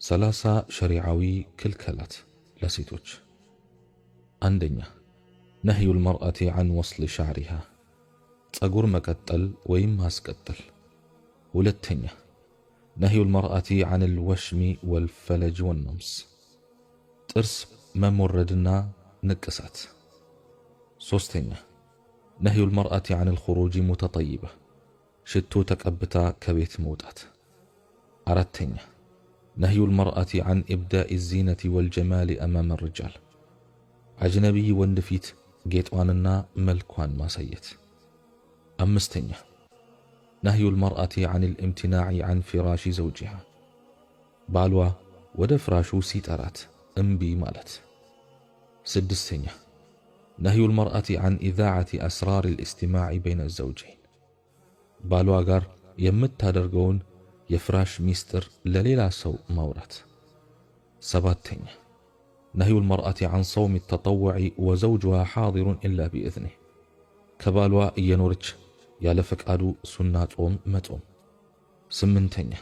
30 ሸሪዓዊ ክልከላት ለሴቶች። አንደኛ ነህዩ ልመርአቲ ዐን ወስል ሸዕሪሃ ጸጉር መቀጠል ወይም ማስቀጠል። ሁለተኛ ነህዩ ልመርአቲ ዐን ልወሽሚ ወልፈለጅ ወነምስ ጥርስ መሞረድና ንቅሳት። ሶስተኛ ነህዩ ልመርአቲ ዐን ልኹሩጅ ሙተጠይበ ሽቶ ተቀብታ ከቤት መውጣት። አራተኛ ነህዩ ልመርአቲ ዐን ኢብዳኢ ዚነቲ ወልጀማሊ አማመ ርጃል አጅነቢይ ወንድ ፊት ጌጧንና መልኳን ማሳየት። አምስተኛ ነህዩ ልመርአቲ ዐን ልእምትናዕ ዐን ፊራሽ ዘውጅሃ ባሏ ወደ ፍራሹ ሲጠራት እምቢ ማለት። ስድስተኛ ነህዩ ልመርአቲ ዐን ኢዛዓቲ አስራር ልእስትማዕ በይነ ዘውጀይን ባሏ ጋር የምታደርገውን የፍራሽ ሚስጥር ለሌላ ሰው ማውራት። ሰባተኛ ነህዩ ልመርአቲ ዐን ሰውም ተጠወዕ ወዘውጅሃ ሓዲሩን ኢላ ቢእዝኒህ ከባሏ እየኖረች ያለ ፈቃዱ ሱና ጾም መጾም። ስምንተኛ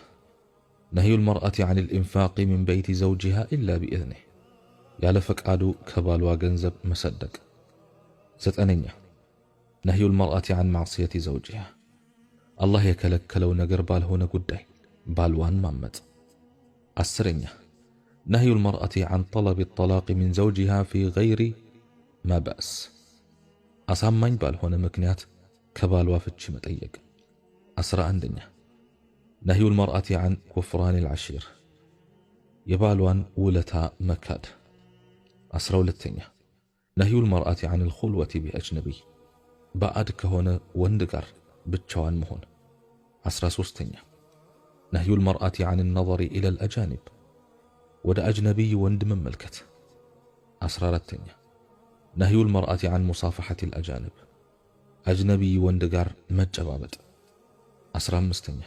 ነህዩ ልመርአቲ ዐን ልኢንፋቅ ምን በይቲ ዘውጅሃ ኢላ ቢእዝኒህ ያለ ፈቃዱ ከባሏ ገንዘብ መሰደቅ። ዘጠነኛ ነህዩ ልመርአቲ ዐን ማዕስየቲ ዘውጅሃ አላህ የከለከለው ነገር ባልሆነ ጉዳይ ባልዋን ማመጥ። አስረኛ ነህዩ ልመርአቲ ዐን ጠለብ ጠላቅ ምን ዘውጅሃ ፊ ገይሪ ማ በእስ አሳማኝ ባልሆነ ምክንያት ከባሏ ፍቺ መጠየቅ። 11ኛ ነህዩ ልመርአቲ ዐን ኩፍራን ልዓሺር የባሏን ውለታ መካድ። 12ኛ ነህዩ ልመርአቲ ዐን ልኹልወቲ ቢአጅነቢይ ባዕድ ከሆነ ወንድ ጋር ብቻዋን መሆን። 13ኛ ነህዩ ልመርአቲ ዐን ነظሪ ኢላ ልአጃኒብ ወደ አጅነቢይ ወንድ መመልከት። 14ኛ ነህዩ ልመርአቲ ዐን ሙሳፈሐት ልአጃንብ አጅነቢይ ወንድ ጋር መጨባበጥ። 15ኛ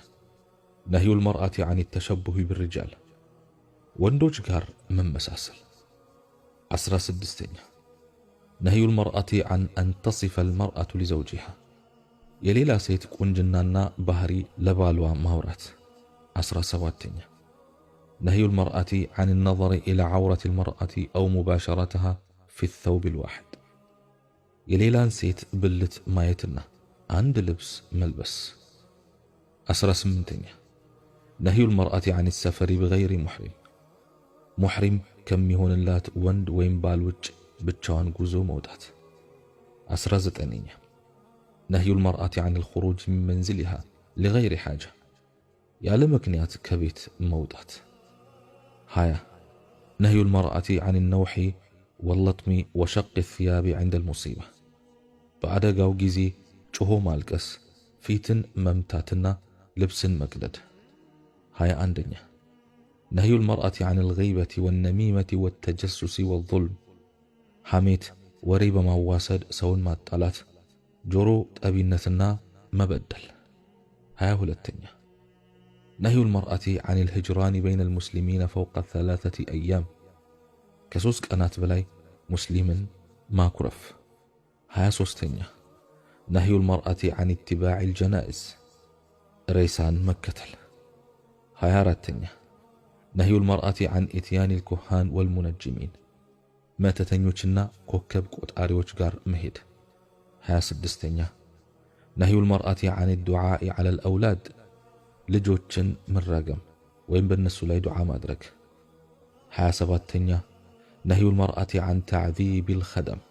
ነህዩ ልመርአቲ ዐን ተሸቡህ ብርጃል ወንዶች ጋር መመሳሰል። 16ኛ ነህዩ ልመርአቲ ዐን አን ተሲፈ ልመርአቱ ሊዘውጅሃ የሌላ ሴት ቁንጅናና ባህሪ ለባሏ ማውራት። 17ኛ ነህዩ ልመርአቲ ዐን ነظሪ ኢላ ዐውረት ልመርአቲ አው ሙባሸረትሃ ፊ ተውብ ልዋሕድ የሌላን ሴት ብልት ማየትና አንድ ልብስ መልበስ። 18ኛ ነህዩ ልመርአቲ ዐን ሰፈሪ ብገይሪ ሙሕሪም ሙሕሪም ከሚሆንላት ወንድ ወይም ባል ውጭ ብቻዋን ጉዞ መውጣት። 19ኛ ነህዩ ልመርአቲ ዐን ልኹሩጅ ምን መንዝሊሃ ሊገይሪ ሓጃ ያለ ምክንያት ከቤት መውጣት። 20 ነህዩ ልመርአቲ ዐን ነውሒ ወለጥሚ ወሸቅ ትያቢ ዐንደ ልሙሲባ በአደጋው ጊዜ ጮሆ ማልቀስ፣ ፊትን መምታትና ልብስን መቅደድ። 21ኛ ነህዩ ልመርአቲ ዐን ልገይበቲ ወነሚመቲ ወተጀሱሲ ወظልም ሐሜት፣ ወሬ በማዋሰድ ሰውን ማጣላት፣ ጆሮ ጠቢነትና መበደል። 22ኛ ነህዩ ልመርአቲ ዐን ልህጅራን በይነ ልሙስሊሚን ፈውቀ 3 አያም ከ3 ቀናት በላይ ሙስሊምን ማኩረፍ። 23ኛ ነህዩ ልመርአቲ ዐን ኢትባዕ ልጀናኢዝ ሬሳን መከተል። 24ኛ ነህዩ ልመርአቲ ዐን ኢትያን ልኩሃን ወልሙነጅሚን መተተኞችና ኮከብ ቆጣሪዎች ጋር መሄድ። 26ኛ ነህዩ ልመርአቲ ዐን ዱዓኢ ዐላ ልአውላድ ልጆችን መራገም ወይም በእነሱ ላይ ዱዓ ማድረግ። 27ኛ ነህዩ ልመርአቲ ዐን ተዕዚብ ልኸደም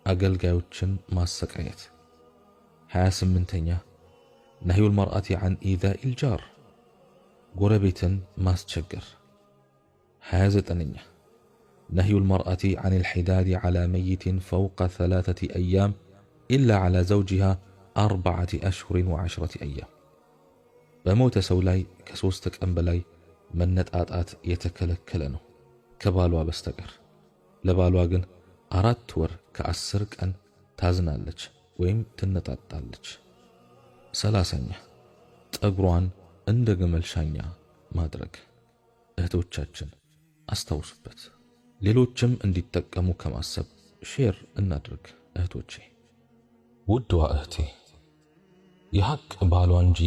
አገልጋዮችን ማሰቃየት። 28ኛ ነህዩ ልመርአቲ ዐን ኢዛኢ ልጃር ጎረቤትን ማስቸገር። 29ኛ ነህዩ ልመርአቲ ዐን ልሒዳድ ዐላ መይትን ፈውቀ 3 አያም ኢላ ዐላ ዘውጅሃ 4 አሽሁር ወ10 አያም በሞተ ሰው ላይ ከ3 ቀን በላይ መነጣጣት የተከለከለ ነው ከባሏ በስተቀር። ለባሏ ግን 4 ወር ከ10 ቀን ታዝናለች ወይም ትነጣጣለች። 30ኛ ጠጉሯን እንደ ግመል ሻኛ ማድረግ። እህቶቻችን አስታውሱበት። ሌሎችም እንዲጠቀሙ ከማሰብ ሼር እናድርግ። እህቶቼ ውድዋ እህቴ የሐቅ ባሏ እንጂ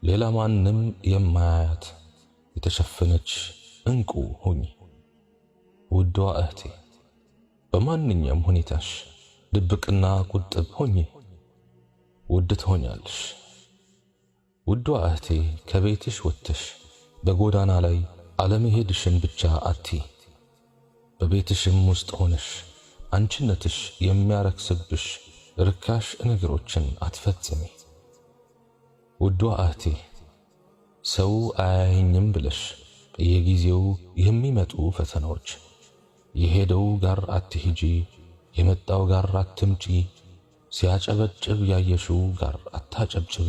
ሌላ ማንም የማያያት የተሸፈነች እንቁ ሁኚ። ውዷ እህቴ በማንኛውም ሁኔታሽ ድብቅና ቁጥብ ሁኚ፣ ውድ ትሆኛለሽ። ውዷ እህቴ ከቤትሽ ወጥተሽ በጎዳና ላይ አለመሄድሽን ብቻ አትይ። በቤትሽም ውስጥ ሆነሽ አንቺነትሽ የሚያረክስብሽ ርካሽ ነገሮችን አትፈጽሚ። ውዷ እህቴ ሰው አያየኝም ብለሽ በየጊዜው የሚመጡ ፈተናዎች፣ የሄደው ጋር አትሂጂ፣ የመጣው ጋር አትምጪ፣ ሲያጨበጭብ ያየሽው ጋር አታጨብጭቢ፣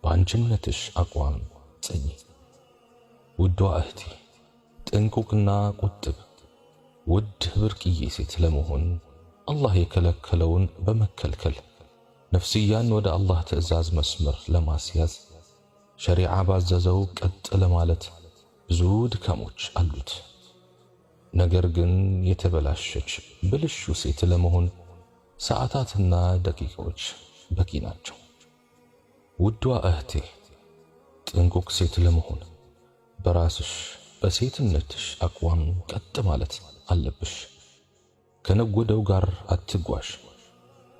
በአንቺነትሽ አቋም ጽኚ። ውዷ እህቴ ጥንቁቅና ቁጥብ ውድ ብርቅዬ ሴት ለመሆን አላህ የከለከለውን በመከልከል ነፍስያን ወደ አላህ ትዕዛዝ መስመር ለማስያዝ ሸሪዓ ባዘዘው ቀጥ ለማለት ብዙ ድካሞች አሉት። ነገር ግን የተበላሸች ብልሹ ሴት ለመሆን ሰዓታትና ደቂቃዎች በቂ ናቸው። ውዷ እህቴ ጥንቁቅ ሴት ለመሆን በራስሽ በሴትነትሽ አቋም ቀጥ ማለት አለብሽ። ከነጎደው ጋር አትጓሽ።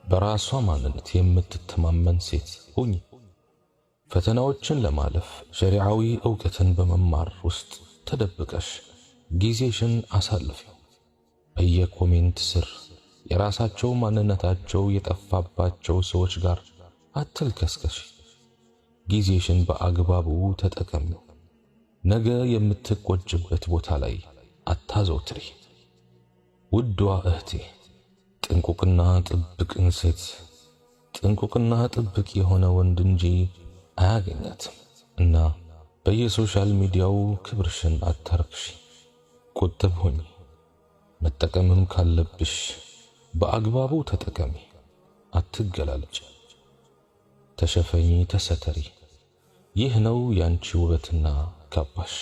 በራሷ ማንነት የምትተማመን ሴት ሁኚ። ፈተናዎችን ለማለፍ ሸሪዓዊ ዕውቀትን በመማር ውስጥ ተደብቀሽ ጊዜሽን አሳልፊ። በየኮሜንት ስር የራሳቸው ማንነታቸው የጠፋባቸው ሰዎች ጋር አትልከስከሽ። ጊዜሽን በአግባቡ ተጠቀሚው። ነገ የምትቆጭበት ቦታ ላይ አታዘውትሪ። ውዷ እህቴ ጥንቁቅና ጥብቅን ሴት ጥንቁቅና ጥብቅ የሆነ ወንድ እንጂ አያገኛትም እና በየሶሻል ሚዲያው ክብርሽን አታርክሺ። ቁጥብ ሁኚ። መጠቀምም ካለብሽ በአግባቡ ተጠቀሚ። አትገላለጭ። ተሸፈኚ፣ ተሰተሪ። ይህ ነው ያንቺ ውበትና ካባሽ።